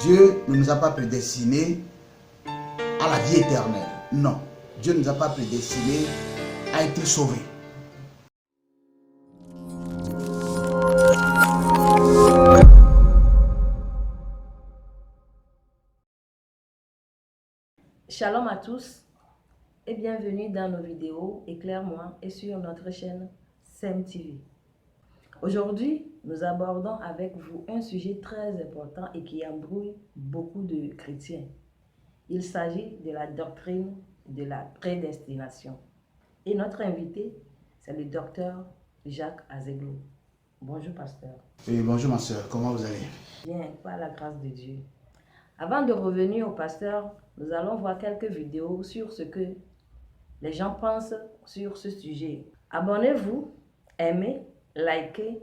Dieu ne nous a pas prédestinés à la vie éternelle. Non, Dieu ne nous a pas prédestinés à être sauvés. Shalom à tous et bienvenue dans nos vidéos Éclaire-moi et sur notre chaîne SEM TV. Aujourd'hui, nous abordons avec vous un sujet très important et qui embrouille beaucoup de chrétiens. Il s'agit de la doctrine de la prédestination. Et notre invité, c'est le docteur Jacques Azeglo. Bonjour, pasteur. Oui, bonjour ma soeur, comment vous allez? Bien, par la grâce de Dieu. Avant de revenir au pasteur, nous allons voir quelques vidéos sur ce que les gens pensent sur ce sujet. Abonnez-vous, aimez, likez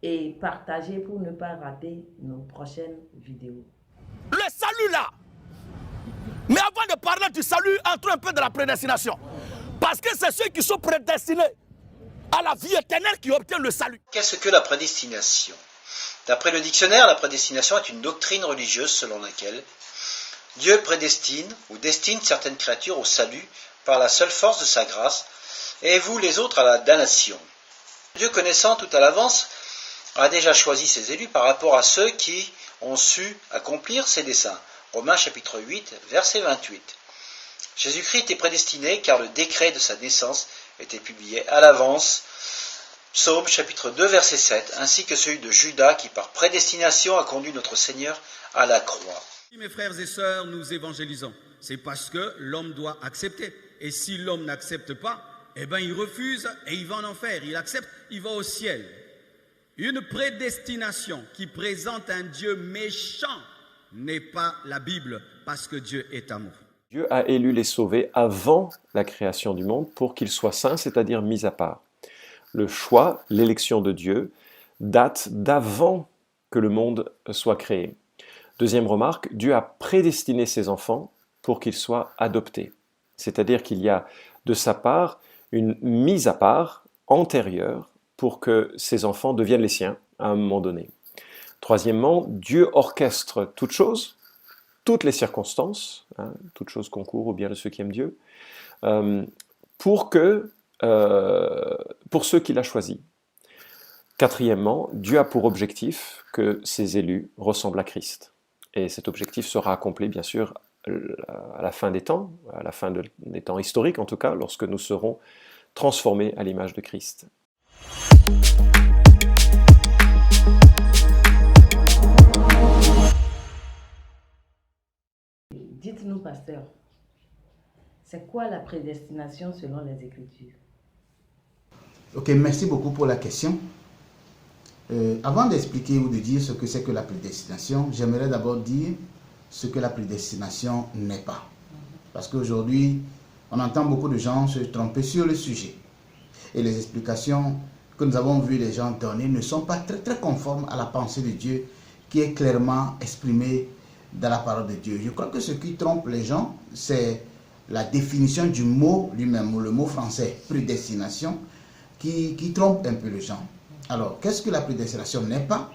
et partagez pour ne pas rater nos prochaines vidéos. Le salut là. Mais avant de parler du salut, entrons un peu dans la prédestination. Parce que c'est ceux qui sont prédestinés à la vie éternelle qui obtiennent le salut. Qu'est-ce que la prédestination? D'après le dictionnaire, la prédestination est une doctrine religieuse selon laquelle Dieu prédestine ou destine certaines créatures au salut par la seule force de sa grâce et vous les autres à la damnation. Dieu, connaissant tout à l'avance, a déjà choisi ses élus par rapport à ceux qui ont su accomplir ses desseins. Romains chapitre 8, verset 28. Jésus-Christ était prédestiné car le décret de sa naissance était publié à l'avance. Psaume chapitre 2, verset 7, ainsi que celui de Judas qui par prédestination a conduit notre Seigneur à la croix. Mes frères et sœurs, nous évangélisons. C'est parce que l'homme doit accepter. Et si l'homme n'accepte pas, eh bien il refuse et il va en enfer. Il accepte, il va au ciel. Une prédestination qui présente un Dieu méchant n'est pas la Bible, parce que Dieu est amour. Dieu a élu les sauvés avant la création du monde pour qu'ils soient saints, c'est-à-dire mis à part. Le choix, l'élection de Dieu, date d'avant que le monde soit créé. Deuxième remarque, Dieu a prédestiné ses enfants pour qu'ils soient adoptés. C'est-à-dire qu'il y a de sa part une mise à part antérieure pour que ses enfants deviennent les siens à un moment donné. Troisièmement, Dieu orchestre toutes choses, toutes les circonstances, toutes choses concourent au bien de ceux qui aiment Dieu, pour ceux qu'il a choisis. Quatrièmement, Dieu a pour objectif que ses élus ressemblent à Christ. Et cet objectif sera accompli, bien sûr, à la fin des temps, à la fin des temps historiques en tout cas, lorsque nous serons transformés à l'image de Christ. Dites-nous, pasteur, c'est quoi la prédestination selon les Écritures? Ok, merci beaucoup pour la question. Avant d'expliquer ou de dire ce que c'est que la prédestination, j'aimerais d'abord dire ce que la prédestination n'est pas. Parce qu'aujourd'hui, on entend beaucoup de gens se tromper sur le sujet. Et les explications que nous avons vues les gens donner ne sont pas très conformes à la pensée de Dieu qui est clairement exprimée dans la parole de Dieu. Je crois que ce qui trompe les gens, c'est la définition du mot lui-même, le mot français prédestination, qui trompe un peu les gens. Alors, qu'est-ce que la prédestination n'est pas?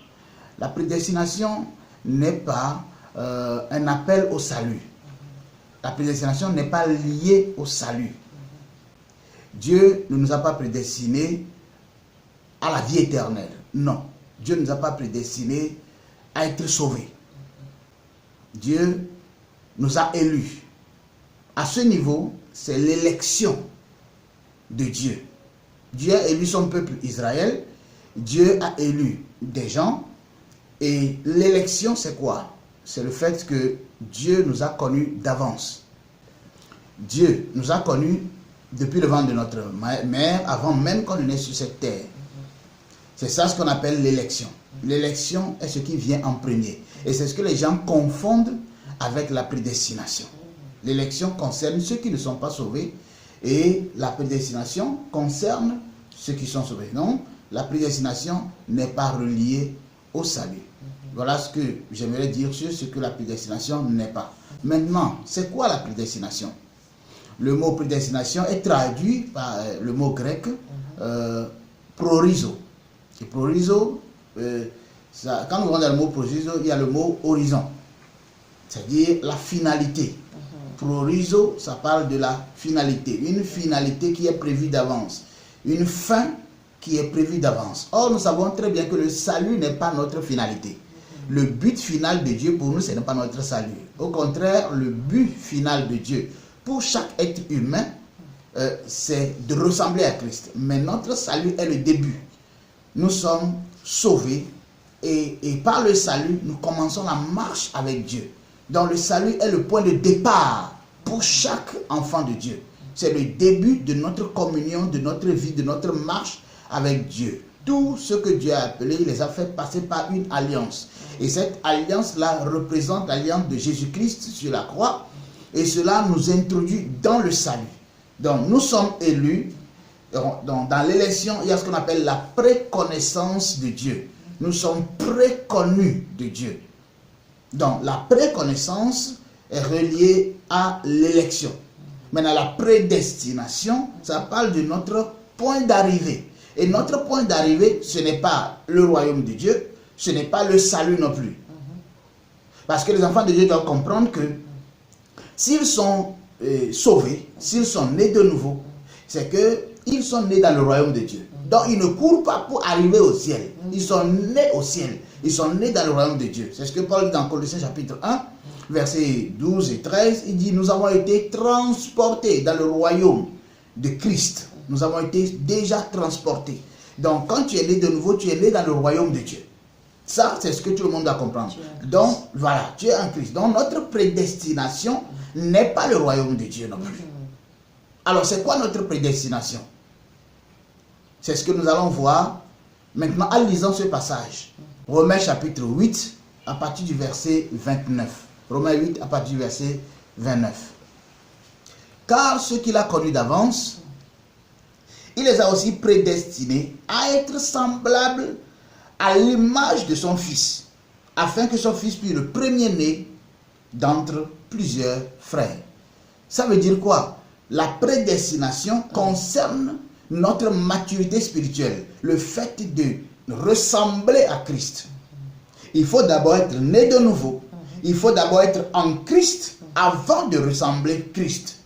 La prédestination n'est pas un appel au salut. La prédestination n'est pas liée au salut. Dieu ne nous a pas prédestinés à la vie éternelle. Non. Dieu ne nous a pas prédestinés à être sauvés. Dieu nous a élus. À ce niveau, c'est l'élection de Dieu. Dieu a élu son peuple Israël. Dieu a élu des gens. Et l'élection, c'est quoi? C'est le fait que Dieu nous a connus d'avance. Dieu nous a connus depuis le ventre de notre mère, avant même qu'on ne naisse sur cette terre. C'est ça ce qu'on appelle l'élection. L'élection est ce qui vient en premier. Et c'est ce que les gens confondent avec la prédestination. L'élection concerne ceux qui ne sont pas sauvés et la prédestination concerne ceux qui sont sauvés. Non, la prédestination n'est pas reliée au salut. Voilà ce que j'aimerais dire sur ce que la prédestination n'est pas. Maintenant, c'est quoi la prédestination? Le mot prédestination est traduit par le mot grec prorizo. Et prorizo, quand nous voyons dans le mot prorizo, il y a le mot horizon. c'est-à-dire la finalité. Prorizo, ça parle de la finalité, une finalité qui est prévue d'avance, une fin qui est prévue d'avance. Or, nous savons très bien que le salut n'est pas notre finalité. Le but final de Dieu pour nous, ce n'est pas notre salut. Au contraire, le but final de Dieu pour chaque être humain, c'est de ressembler à Christ. Mais notre salut est le début. Nous sommes sauvés et par le salut, nous commençons la marche avec Dieu. Donc le salut est le point de départ pour chaque enfant de Dieu. C'est le début de notre communion, de notre vie, de notre marche avec Dieu. Tout ce que Dieu a appelé, il les a fait passer par une alliance. Et cette alliance-là représente l'alliance de Jésus-Christ sur la croix. Et cela nous introduit dans le salut. Donc nous sommes élus. Dans l'élection, il y a ce qu'on appelle la préconnaissance de Dieu. Nous sommes préconnus de Dieu. Donc la préconnaissance est reliée à l'élection. Maintenant la prédestination, ça parle de notre point d'arrivée. Et notre point d'arrivée, ce n'est pas le royaume de Dieu, ce n'est pas le salut non plus. Parce que les enfants de Dieu doivent comprendre que s'ils sont sauvés, s'ils sont nés de nouveau, c'est qu'ils sont nés dans le royaume de Dieu. Donc ils ne courent pas pour arriver au ciel. Ils sont nés au ciel. Ils sont nés dans le royaume de Dieu. C'est ce que Paul dit dans Colossiens chapitre 1, versets 12 et 13. Il dit, nous avons été transportés dans le royaume de Christ. Nous avons été déjà transportés. Donc quand tu es né de nouveau, tu es né dans le royaume de Dieu. Ça, c'est ce que tout le monde doit comprendre. Donc voilà, tu es en Christ. Donc notre prédestination n'est pas le royaume de Dieu non plus. Alors c'est quoi notre prédestination? C'est ce que nous allons voir maintenant en lisant ce passage. Romains chapitre 8 à partir du verset 29. Romains 8 à partir du verset 29. Car ceux qu'il a connus d'avance, il les a aussi prédestinés à être semblables à l'image de son Fils, afin que son Fils puisse le premier-né d'entre plusieurs frères. Ça veut dire quoi? La prédestination concerne notre maturité spirituelle, le fait de ressembler à Christ. Il faut d'abord être né de nouveau. Il faut d'abord être en Christ avant de ressembler Christ.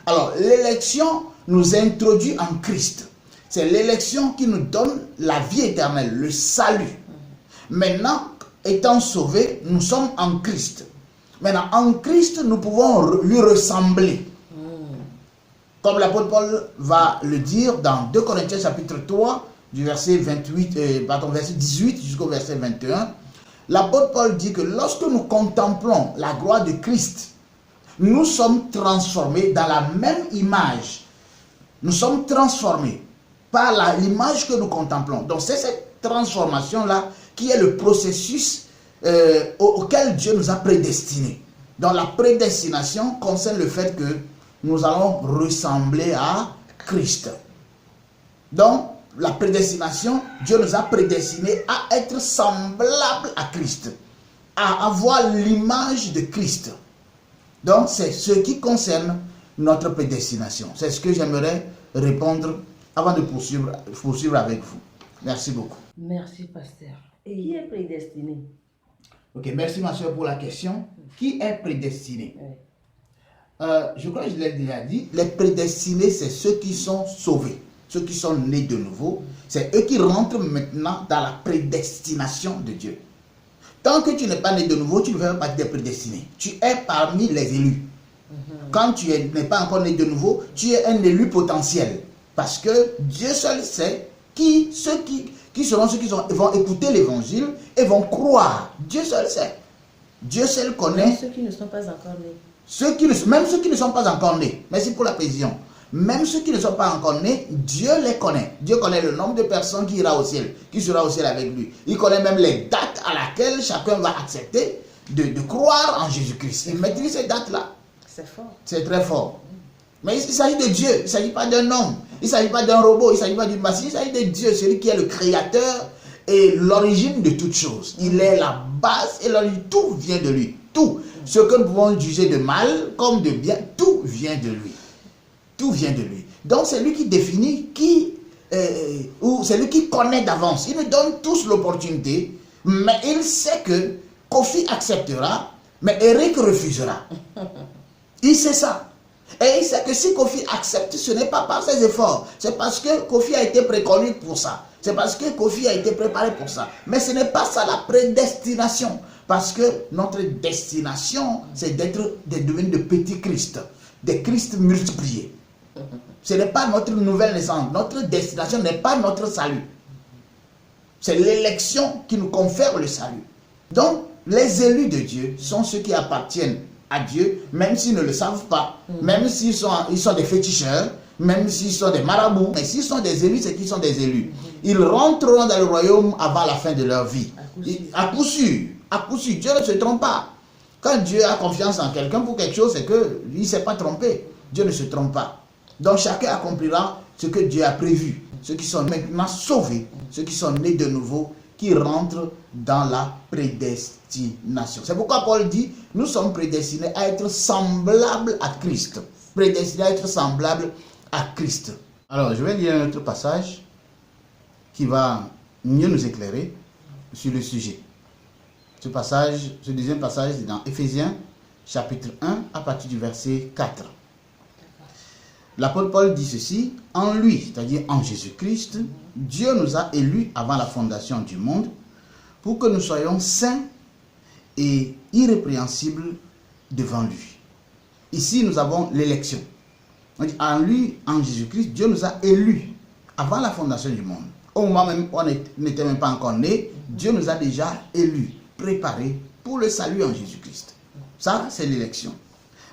Alors, l'élection nous introduit en Christ. C'est l'élection qui nous donne la vie éternelle, le salut. Maintenant, étant sauvés, nous sommes en Christ. Maintenant, en Christ, nous pouvons lui ressembler. Comme l'apôtre Paul va le dire dans 2 Corinthiens chapitre 3, du verset 18 jusqu'au verset 21, l'apôtre Paul dit que lorsque nous contemplons la gloire de Christ, nous sommes transformés dans la même image. Nous sommes transformés par l'image que nous contemplons. Donc c'est cette transformation-là qui est le processus auquel Dieu nous a prédestinés. Donc la prédestination concerne le fait que nous allons ressembler à Christ. Donc, la prédestination, Dieu nous a prédestinés à être semblables à Christ, à avoir l'image de Christ. Donc, c'est ce qui concerne notre prédestination. C'est ce que j'aimerais répondre avant de poursuivre avec vous. Merci beaucoup. Merci, pasteur. Et qui est prédestiné? Ok, merci ma soeur pour la question. Qui est prédestiné? Oui. Je crois que je l'ai déjà dit, les prédestinés, c'est ceux qui sont sauvés, ceux qui sont nés de nouveau. C'est eux qui rentrent maintenant dans la prédestination de Dieu. Tant que tu n'es pas né de nouveau, tu ne fais pas partie des prédestinés. Tu es parmi les élus. Quand tu n'es pas encore né de nouveau, tu es un élu potentiel. Parce que Dieu seul sait qui seront ceux qui vont écouter l'évangile et vont croire. Dieu seul sait. Dieu seul connaît. Même ceux qui ne sont pas encore nés. Même ceux qui ne sont pas encore nés, merci pour la précision, même ceux qui ne sont pas encore nés, Dieu les connaît. Dieu connaît le nombre de personnes qui ira au ciel, qui sera au ciel avec lui. Il connaît même les dates à laquelle chacun va accepter de croire en Jésus-Christ. Il maîtrise ces dates-là. C'est fort. C'est très fort. Mais il s'agit de Dieu, il ne s'agit pas d'un homme, il ne s'agit pas d'un robot, il ne s'agit pas d'une machine, il s'agit de Dieu, celui qui est le créateur et l'origine de toutes choses. Il est la base et l'origine, tout vient de lui. Tout. Ce que nous pouvons juger de mal comme de bien, tout vient de lui. Tout vient de lui. Donc c'est lui qui définit ou c'est lui qui connaît d'avance. Il nous donne tous l'opportunité, mais il sait que Kofi acceptera Mais Eric refusera. Il sait ça. Et il sait que si Kofi accepte, ce n'est pas par ses efforts. C'est parce que Kofi a été préconnu pour ça. C'est parce que Kofi a été préparé pour ça. Mais ce n'est pas ça la prédestination. Parce que notre destination, c'est de devenir de petits Christ. Des Christ multipliés. Ce n'est pas notre nouvelle naissance. Notre destination n'est pas notre salut. C'est l'élection qui nous confère le salut. Donc, les élus de Dieu sont ceux qui appartiennent à Dieu, même s'ils ne le savent pas, même s'ils sont des féticheurs, même s'ils sont des marabouts, mais s'ils sont des élus, c'est qu'ils sont des élus. Ils rentreront dans le royaume avant la fin de leur vie. À coup sûr, Dieu ne se trompe pas. Quand Dieu a confiance en quelqu'un pour quelque chose, c'est qu'il ne s'est pas trompé. Dieu ne se trompe pas. Donc chacun accomplira ce que Dieu a prévu. Ceux qui sont maintenant sauvés, ceux qui sont nés de nouveau, qui rentrent dans la prédestination. C'est pourquoi Paul dit, nous sommes prédestinés à être semblables à Christ. Prédestinés à être semblables à Christ. Alors, je vais lire un autre passage qui va mieux nous éclairer sur le sujet. Ce deuxième passage, c'est dans Éphésiens, chapitre 1, à partir du verset 4. L'apôtre Paul dit ceci, en lui, c'est-à-dire en Jésus-Christ, Dieu nous a élus avant la fondation du monde pour que nous soyons saints et irrépréhensibles devant lui. Ici, nous avons l'élection. En lui, en Jésus-Christ, Dieu nous a élus avant la fondation du monde. Au moment même où on n'était même pas encore né, Dieu nous a déjà élus, préparés pour le salut en Jésus-Christ. Ça, c'est l'élection.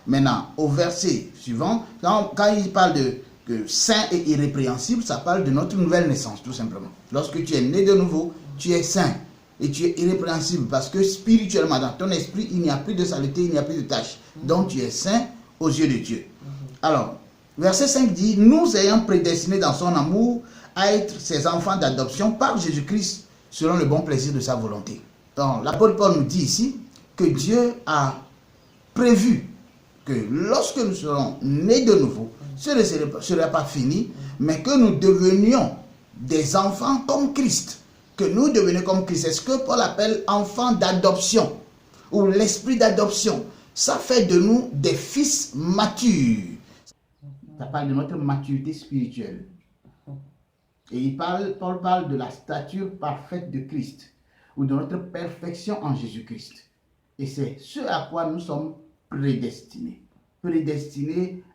Maintenant, au verset suivant, quand il parle de saint et irrépréhensible, ça parle de notre nouvelle naissance, tout simplement. Lorsque tu es né de nouveau, tu es saint et tu es irrépréhensible parce que spirituellement, dans ton esprit, il n'y a plus de saleté, il n'y a plus de tâche. Donc, tu es saint aux yeux de Dieu. Alors, verset 5 dit, nous ayant prédestinés dans son amour à être ses enfants d'adoption par Jésus-Christ, selon le bon plaisir de sa volonté. Donc, l'apôtre Paul nous dit ici que Dieu a prévu que lorsque nous serons nés de nouveau, ce ne serait pas fini, mais que nous devenions des enfants comme Christ. Que nous devenions comme Christ. C'est ce que Paul appelle enfants d'adoption, ou l'esprit d'adoption. Ça fait de nous des fils matures. Ça parle de notre maturité spirituelle. Et Paul parle de la stature parfaite de Christ, ou de notre perfection en Jésus-Christ. Et c'est ce à quoi nous sommes prédestinés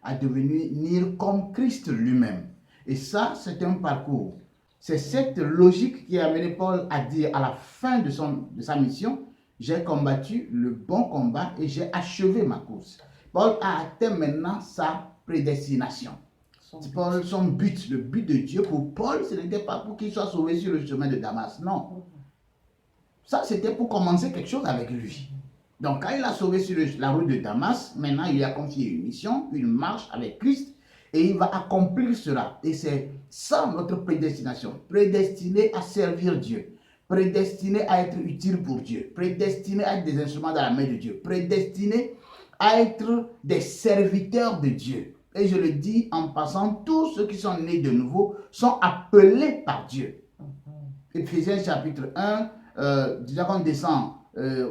à devenir comme Christ lui-même. Et ça, c'est un parcours. C'est cette logique qui a amené Paul à dire à la fin de sa mission, j'ai combattu le bon combat et j'ai achevé ma course. Paul a atteint maintenant sa prédestination. Son but, le but de Dieu pour Paul, ce n'était pas pour qu'il soit sauvé sur le chemin de Damas, non. Ça, c'était pour commencer quelque chose avec lui. Donc, quand il a sauvé sur la route de Damas, maintenant, il lui a confié une mission, une marche avec Christ, et il va accomplir cela. Et c'est ça notre prédestination. Prédestiné à servir Dieu. Prédestiné à être utile pour Dieu. Prédestiné à être des instruments dans la main de Dieu. Prédestiné à être des serviteurs de Dieu. Et je le dis en passant, tous ceux qui sont nés de nouveau sont appelés par Dieu. Éphésiens chapitre 1, déjà qu'on descend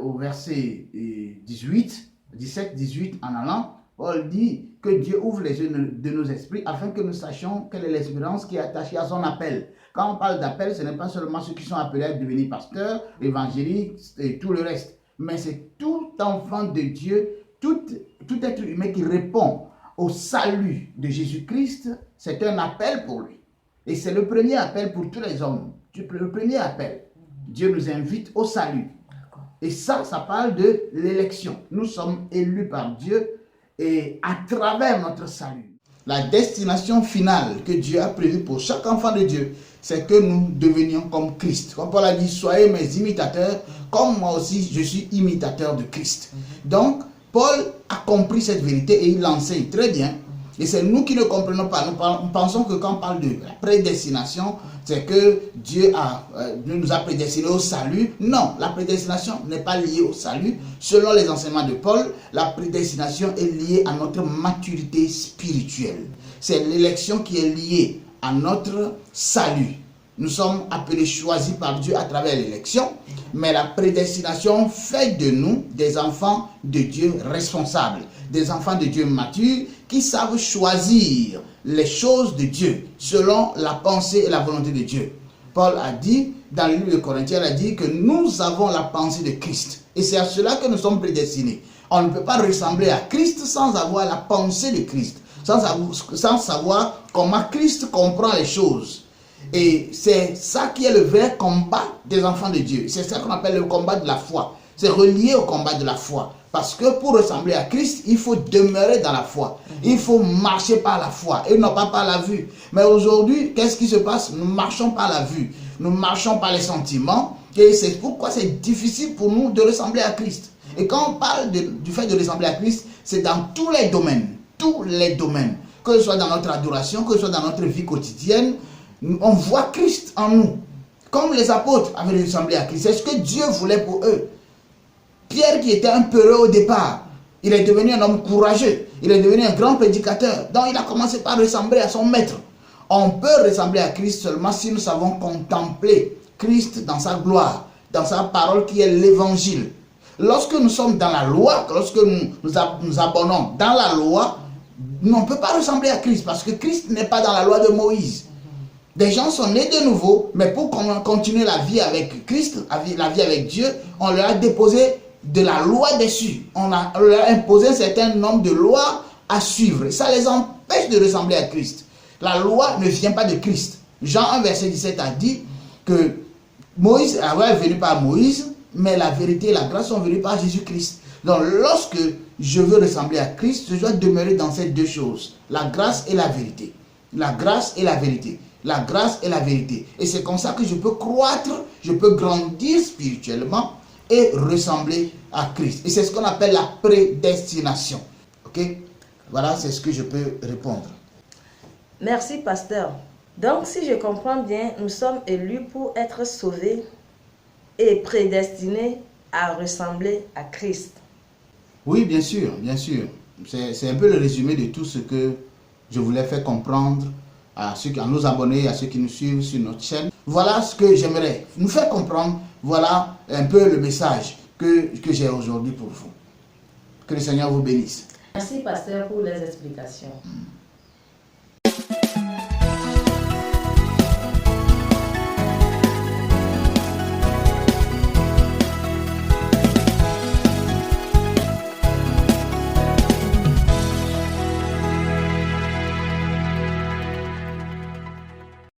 au verset 17, 18 en allant, Paul dit que Dieu ouvre les yeux de nos esprits afin que nous sachions quelle est l'espérance qui est attachée à son appel. Quand on parle d'appel, ce n'est pas seulement ceux qui sont appelés à devenir pasteurs, évangélistes et tout le reste, mais c'est tout enfant de Dieu, tout être humain qui répond au salut de Jésus-Christ, c'est un appel pour lui. Et c'est le premier appel pour tous les hommes. Le premier appel. Dieu nous invite au salut. Et ça parle de l'élection. Nous sommes élus par Dieu et à travers notre salut. La destination finale que Dieu a prévue pour chaque enfant de Dieu, c'est que nous devenions comme Christ. Comme Paul a dit, soyez mes imitateurs, comme moi aussi je suis imitateur de Christ. Donc, Paul a compris cette vérité et il l'enseigne très bien. Et c'est nous qui ne comprenons pas. Nous pensons que quand on parle de la prédestination, c'est que Dieu nous a prédestinés au salut. Non, la prédestination n'est pas liée au salut. Selon les enseignements de Paul, la prédestination est liée à notre maturité spirituelle. C'est l'élection qui est liée à notre salut. Nous sommes appelés, choisis par Dieu à travers l'élection. Mais la prédestination fait de nous des enfants de Dieu responsables, des enfants de Dieu matures qui savent choisir les choses de Dieu selon la pensée et la volonté de Dieu. Paul a dit, dans le livre de Corinthiens, il a dit que nous avons la pensée de Christ. Et c'est à cela que nous sommes prédestinés. On ne peut pas ressembler à Christ sans avoir la pensée de Christ, sans savoir comment Christ comprend les choses. Et c'est ça qui est le vrai combat des enfants de Dieu. C'est ça qu'on appelle le combat de la foi. C'est relié au combat de la foi. Parce que pour ressembler à Christ, il faut demeurer dans la foi. Il faut marcher par la foi et non pas par la vue. Mais aujourd'hui, qu'est-ce qui se passe? Nous marchons par la vue. Nous marchons par les sentiments. Et c'est pourquoi c'est difficile pour nous de ressembler à Christ. Et quand on parle du fait de ressembler à Christ, c'est dans tous les domaines. Tous les domaines. Que ce soit dans notre adoration, que ce soit dans notre vie quotidienne, on voit Christ en nous. Comme les apôtres avaient ressemblé à Christ. C'est ce que Dieu voulait pour eux. Pierre qui était un peureux au départ, il est devenu un homme courageux. Il est devenu un grand prédicateur. Donc il a commencé par ressembler à son maître. On peut ressembler à Christ seulement si nous savons contempler Christ dans sa gloire, dans sa parole qui est l'évangile. Lorsque nous sommes dans la loi, lorsque nous abonnons dans la loi, on ne peut pas ressembler à Christ parce que Christ n'est pas dans la loi de Moïse. Des gens sont nés de nouveau, mais pour continuer la vie avec Christ, la vie avec Dieu, on leur a déposé de la loi dessus. On leur a imposé un certain nombre de lois à suivre. Ça les empêche de ressembler à Christ. La loi ne vient pas de Christ. Jean 1, verset 17 a dit que Moïse est venu par Moïse, mais la vérité et la grâce sont venues par Jésus-Christ. Donc lorsque je veux ressembler à Christ, je dois demeurer dans ces deux choses, la grâce et la vérité. La grâce et la vérité. La grâce et la vérité. Et c'est comme ça que je peux croître, je peux grandir spirituellement et ressembler à Christ. Et c'est ce qu'on appelle la prédestination. Ok? Voilà, c'est ce que je peux répondre. Merci, pasteur. Donc, si je comprends bien, nous sommes élus pour être sauvés et prédestinés à ressembler à Christ. Oui, bien sûr, bien sûr. C'est un peu le résumé de tout ce que je voulais faire comprendre à nos abonnés, à ceux qui nous suivent sur notre chaîne. Voilà ce que j'aimerais nous faire comprendre. Voilà un peu le message que j'ai aujourd'hui pour vous. Que le Seigneur vous bénisse. Merci, pasteur, pour les explications.